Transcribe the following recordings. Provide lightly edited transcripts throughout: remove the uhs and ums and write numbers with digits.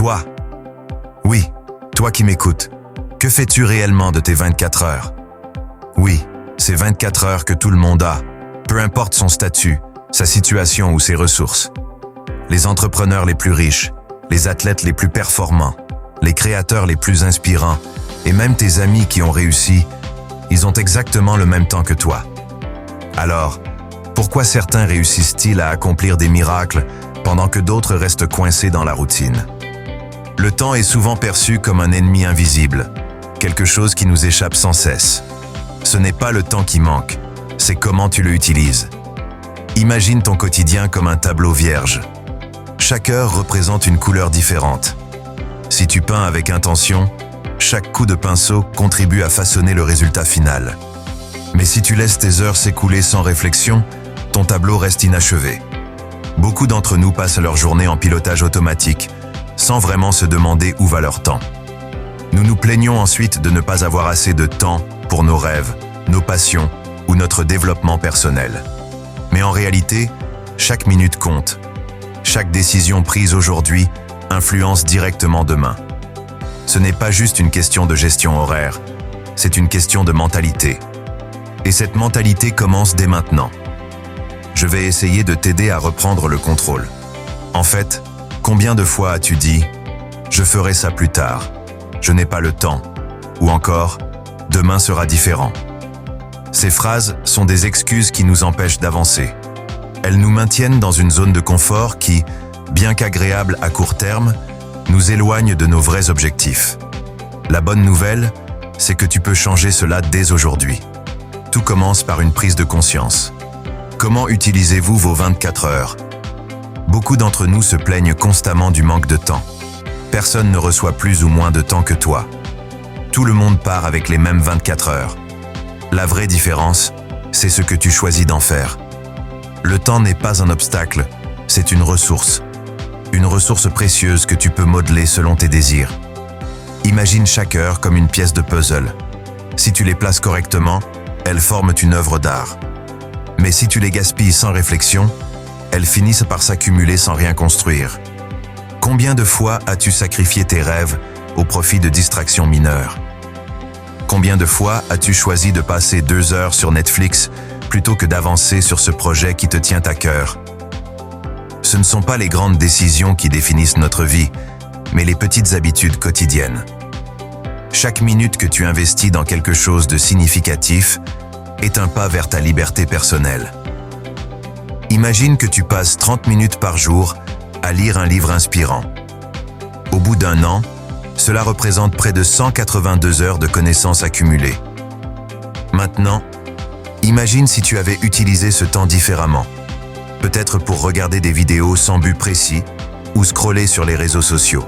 Toi. Oui, toi qui m'écoutes. Que fais-tu réellement de tes 24 heures? Oui, c'est 24 heures que tout le monde a, peu importe son statut, sa situation ou ses ressources. Les entrepreneurs les plus riches, les athlètes les plus performants, les créateurs les plus inspirants, et même tes amis qui ont réussi, ils ont exactement le même temps que toi. Alors, pourquoi certains réussissent-ils à accomplir des miracles pendant que d'autres restent coincés dans la routine? Le temps est souvent perçu comme un ennemi invisible, quelque chose qui nous échappe sans cesse. Ce n'est pas le temps qui manque, c'est comment tu le utilises. Imagine ton quotidien comme un tableau vierge. Chaque heure représente une couleur différente. Si tu peins avec intention, chaque coup de pinceau contribue à façonner le résultat final. Mais si tu laisses tes heures s'écouler sans réflexion, ton tableau reste inachevé. Beaucoup d'entre nous passent leur journée en pilotage automatique, sans vraiment se demander où va leur temps. Nous nous plaignons ensuite de ne pas avoir assez de temps pour nos rêves, nos passions ou notre développement personnel. Mais en réalité, chaque minute compte. Chaque décision prise aujourd'hui influence directement demain. Ce n'est pas juste une question de gestion horaire, c'est une question de mentalité. Et cette mentalité commence dès maintenant. Je vais essayer de t'aider à reprendre le contrôle. En fait, combien de fois as-tu dit « Je ferai ça plus tard »,« Je n'ai pas le temps » ou encore « Demain sera différent ». Ces phrases sont des excuses qui nous empêchent d'avancer. Elles nous maintiennent dans une zone de confort qui, bien qu'agréable à court terme, nous éloigne de nos vrais objectifs. La bonne nouvelle, c'est que tu peux changer cela dès aujourd'hui. Tout commence par une prise de conscience. Comment utilisez-vous vos 24 heures? Beaucoup d'entre nous se plaignent constamment du manque de temps. Personne ne reçoit plus ou moins de temps que toi. Tout le monde part avec les mêmes 24 heures. La vraie différence, c'est ce que tu choisis d'en faire. Le temps n'est pas un obstacle, c'est une ressource. Une ressource précieuse que tu peux modeler selon tes désirs. Imagine chaque heure comme une pièce de puzzle. Si tu les places correctement, elles forment une œuvre d'art. Mais si tu les gaspilles sans réflexion, elles finissent par s'accumuler sans rien construire. Combien de fois as-tu sacrifié tes rêves au profit de distractions mineures? Combien de fois as-tu choisi de passer 2 heures sur Netflix plutôt que d'avancer sur ce projet qui te tient à cœur? Ce ne sont pas les grandes décisions qui définissent notre vie, mais les petites habitudes quotidiennes. Chaque minute que tu investis dans quelque chose de significatif est un pas vers ta liberté personnelle. Imagine que tu passes 30 minutes par jour à lire un livre inspirant. Au bout d'un an, cela représente près de 182 heures de connaissances accumulées. Maintenant, imagine si tu avais utilisé ce temps différemment. Peut-être pour regarder des vidéos sans but précis ou scroller sur les réseaux sociaux.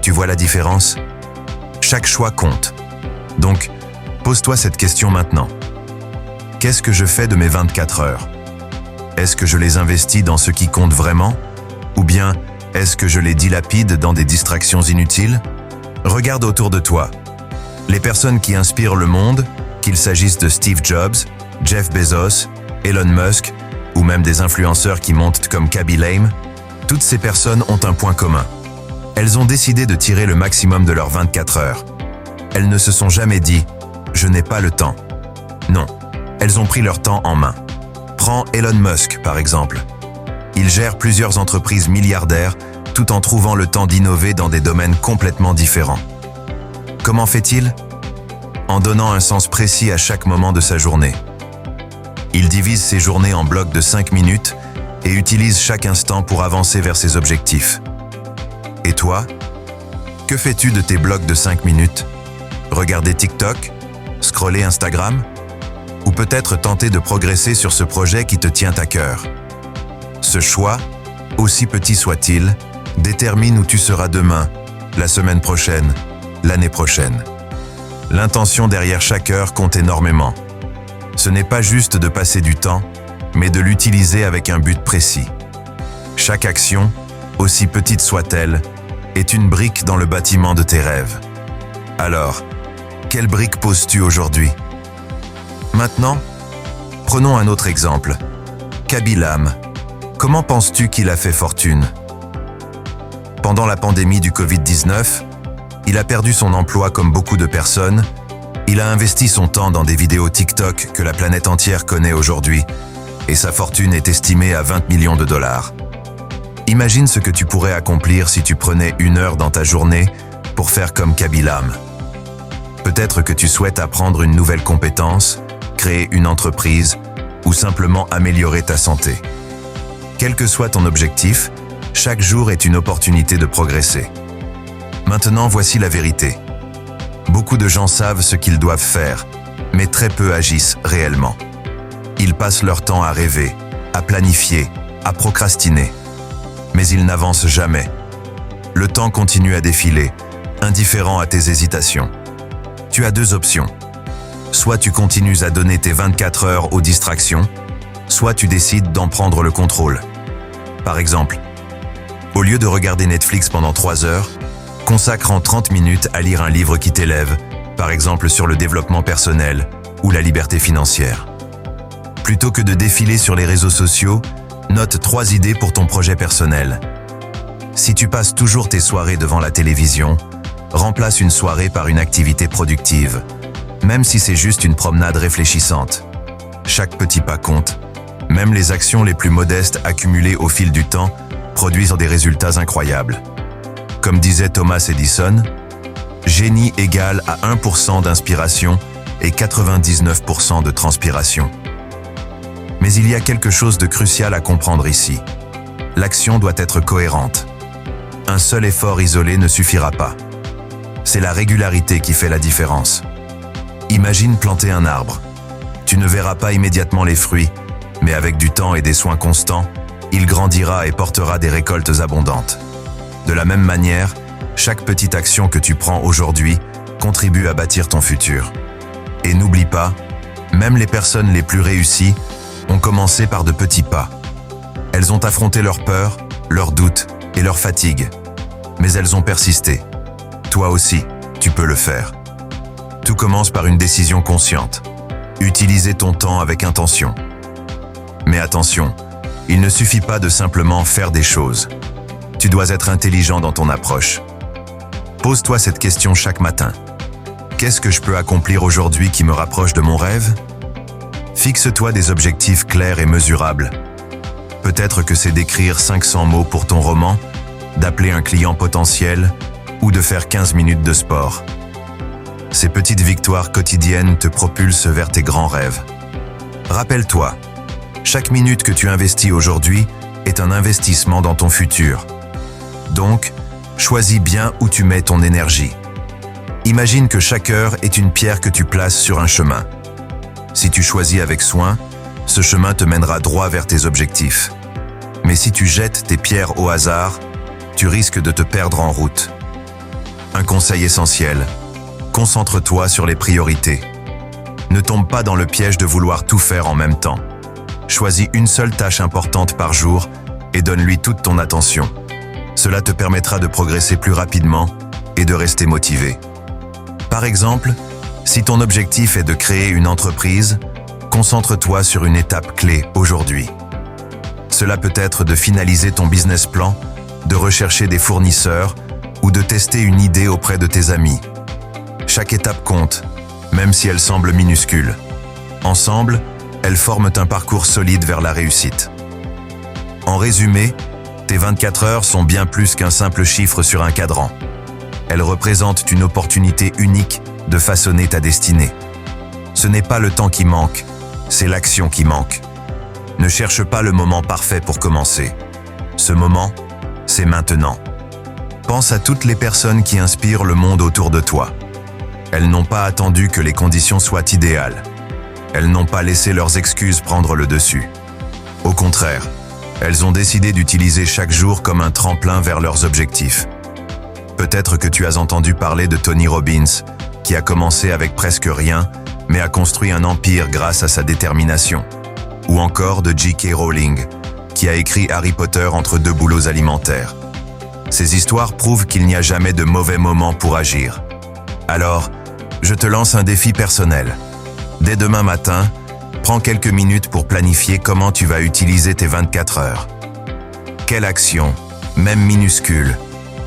Tu vois la différence? Chaque choix compte. Donc, pose-toi cette question maintenant. Qu'est-ce que je fais de mes 24 heures? Est-ce que je les investis dans ce qui compte vraiment? Ou bien, est-ce que je les dilapide dans des distractions inutiles? Regarde autour de toi. Les personnes qui inspirent le monde, qu'il s'agisse de Steve Jobs, Jeff Bezos, Elon Musk, ou même des influenceurs qui montent comme Khaby Lame, toutes ces personnes ont un point commun. Elles ont décidé de tirer le maximum de leurs 24 heures. Elles ne se sont jamais dit « je n'ai pas le temps ». Non, elles ont pris leur temps en main. Prends Elon Musk, par exemple. Il gère plusieurs entreprises milliardaires tout en trouvant le temps d'innover dans des domaines complètement différents. Comment fait-il? En donnant un sens précis à chaque moment de sa journée. Il divise ses journées en blocs de 5 minutes et utilise chaque instant pour avancer vers ses objectifs. Et toi? Que fais-tu de tes blocs de 5 minutes? Regarder TikTok? Scroller Instagram? Ou peut-être tenter de progresser sur ce projet qui te tient à cœur? Ce choix, aussi petit soit-il, détermine où tu seras demain, la semaine prochaine, l'année prochaine. L'intention derrière chaque heure compte énormément. Ce n'est pas juste de passer du temps, mais de l'utiliser avec un but précis. Chaque action, aussi petite soit-elle, est une brique dans le bâtiment de tes rêves. Alors, quelle brique poses-tu aujourd'hui? Maintenant, prenons un autre exemple. Khaby Lame. Comment penses-tu qu'il a fait fortune? Pendant la pandémie du Covid-19, il a perdu son emploi comme beaucoup de personnes. Il a investi son temps dans des vidéos TikTok que la planète entière connaît aujourd'hui et sa fortune est estimée à 20 millions de dollars. Imagine ce que tu pourrais accomplir si tu prenais 1 heure dans ta journée pour faire comme Kabilam. Peut-être que tu souhaites apprendre une nouvelle compétence, créer une entreprise ou simplement améliorer ta santé. Quel que soit ton objectif, chaque jour est une opportunité de progresser. Maintenant, voici la vérité. Beaucoup de gens savent ce qu'ils doivent faire, mais très peu agissent réellement. Ils passent leur temps à rêver, à planifier, à procrastiner. Mais ils n'avancent jamais. Le temps continue à défiler, indifférent à tes hésitations. Tu as 2 options. Soit tu continues à donner tes 24 heures aux distractions, soit tu décides d'en prendre le contrôle. Par exemple, au lieu de regarder Netflix pendant 3 heures, consacre en 30 minutes à lire un livre qui t'élève, par exemple sur le développement personnel ou la liberté financière. Plutôt que de défiler sur les réseaux sociaux, note 3 idées pour ton projet personnel. Si tu passes toujours tes soirées devant la télévision, remplace une soirée par une activité productive, même si c'est juste une promenade réfléchissante. Chaque petit pas compte. Même les actions les plus modestes accumulées au fil du temps produisent des résultats incroyables. Comme disait Thomas Edison, génie égale à 1% d'inspiration et 99% de transpiration. Mais il y a quelque chose de crucial à comprendre ici. L'action doit être cohérente. Un seul effort isolé ne suffira pas. C'est la régularité qui fait la différence. Imagine planter un arbre. Tu ne verras pas immédiatement les fruits, mais avec du temps et des soins constants, il grandira et portera des récoltes abondantes. De la même manière, chaque petite action que tu prends aujourd'hui contribue à bâtir ton futur. Et n'oublie pas, même les personnes les plus réussies ont commencé par de petits pas. Elles ont affronté leurs peurs, leurs doutes et leurs fatigues, mais elles ont persisté. Toi aussi, tu peux le faire. Tout commence par une décision consciente. Utiliser ton temps avec intention. Mais attention, il ne suffit pas de simplement faire des choses. Tu dois être intelligent dans ton approche. Pose-toi cette question chaque matin. Qu'est-ce que je peux accomplir aujourd'hui qui me rapproche de mon rêve ? Fixe-toi des objectifs clairs et mesurables. Peut-être que c'est d'écrire 500 mots pour ton roman, d'appeler un client potentiel ou de faire 15 minutes de sport. Ces petites victoires quotidiennes te propulsent vers tes grands rêves. Rappelle-toi, chaque minute que tu investis aujourd'hui est un investissement dans ton futur. Donc, choisis bien où tu mets ton énergie. Imagine que chaque heure est une pierre que tu places sur un chemin. Si tu choisis avec soin, ce chemin te mènera droit vers tes objectifs. Mais si tu jettes tes pierres au hasard, tu risques de te perdre en route. Un conseil essentiel, concentre-toi sur les priorités. Ne tombe pas dans le piège de vouloir tout faire en même temps. Choisis une seule tâche importante par jour et donne-lui toute ton attention. Cela te permettra de progresser plus rapidement et de rester motivé. Par exemple, si ton objectif est de créer une entreprise, concentre-toi sur une étape clé aujourd'hui. Cela peut être de finaliser ton business plan, de rechercher des fournisseurs ou de tester une idée auprès de tes amis. Chaque étape compte, même si elle semble minuscule. Ensemble, elles forment un parcours solide vers la réussite. En résumé, tes 24 heures sont bien plus qu'un simple chiffre sur un cadran. Elles représentent une opportunité unique de façonner ta destinée. Ce n'est pas le temps qui manque, c'est l'action qui manque. Ne cherche pas le moment parfait pour commencer. Ce moment, c'est maintenant. Pense à toutes les personnes qui inspirent le monde autour de toi. Elles n'ont pas attendu que les conditions soient idéales. Elles n'ont pas laissé leurs excuses prendre le dessus. Au contraire, elles ont décidé d'utiliser chaque jour comme un tremplin vers leurs objectifs. Peut-être que tu as entendu parler de Tony Robbins, qui a commencé avec presque rien, mais a construit un empire grâce à sa détermination. Ou encore de J.K. Rowling, qui a écrit Harry Potter entre 2 boulots alimentaires. Ces histoires prouvent qu'il n'y a jamais de mauvais moment pour agir. Alors, je te lance un défi personnel. Dès demain matin, prends quelques minutes pour planifier comment tu vas utiliser tes 24 heures. Quelle action, même minuscule,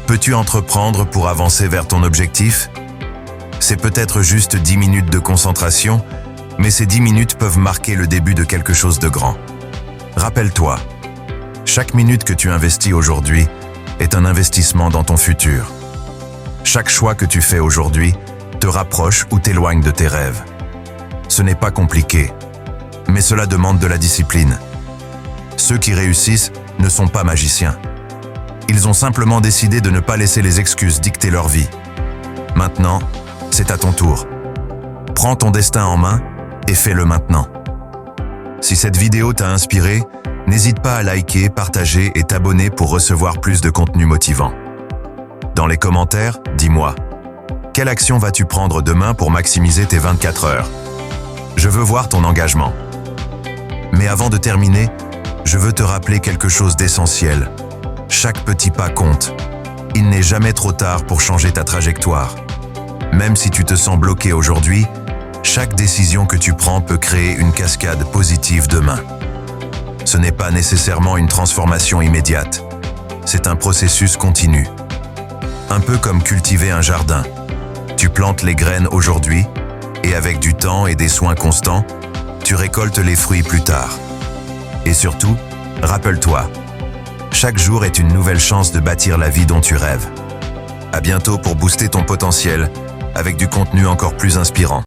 Peux-tu entreprendre pour avancer vers ton objectif? C'est peut-être juste 10 minutes de concentration, mais ces 10 minutes peuvent marquer le début de quelque chose de grand. Rappelle-toi, chaque minute que tu investis aujourd'hui est un investissement dans ton futur. Chaque choix que tu fais aujourd'hui te rapproche ou t'éloigne de tes rêves. Ce n'est pas compliqué, mais cela demande de la discipline. Ceux qui réussissent ne sont pas magiciens. Ils ont simplement décidé de ne pas laisser les excuses dicter leur vie. Maintenant, c'est à ton tour. Prends ton destin en main et fais-le maintenant. Si cette vidéo t'a inspiré, n'hésite pas à liker, partager et t'abonner pour recevoir plus de contenu motivant. Dans les commentaires, dis-moi, quelle action vas-tu prendre demain pour maximiser tes 24 heures? Je veux voir ton engagement. Mais avant de terminer, je veux te rappeler quelque chose d'essentiel. Chaque petit pas compte. Il n'est jamais trop tard pour changer ta trajectoire. Même si tu te sens bloqué aujourd'hui, chaque décision que tu prends peut créer une cascade positive demain. Ce n'est pas nécessairement une transformation immédiate. C'est un processus continu. Un peu comme cultiver un jardin. Tu plantes les graines aujourd'hui, et avec du temps et des soins constants, tu récoltes les fruits plus tard. Et surtout, rappelle-toi, chaque jour est une nouvelle chance de bâtir la vie dont tu rêves. À bientôt pour booster ton potentiel avec du contenu encore plus inspirant.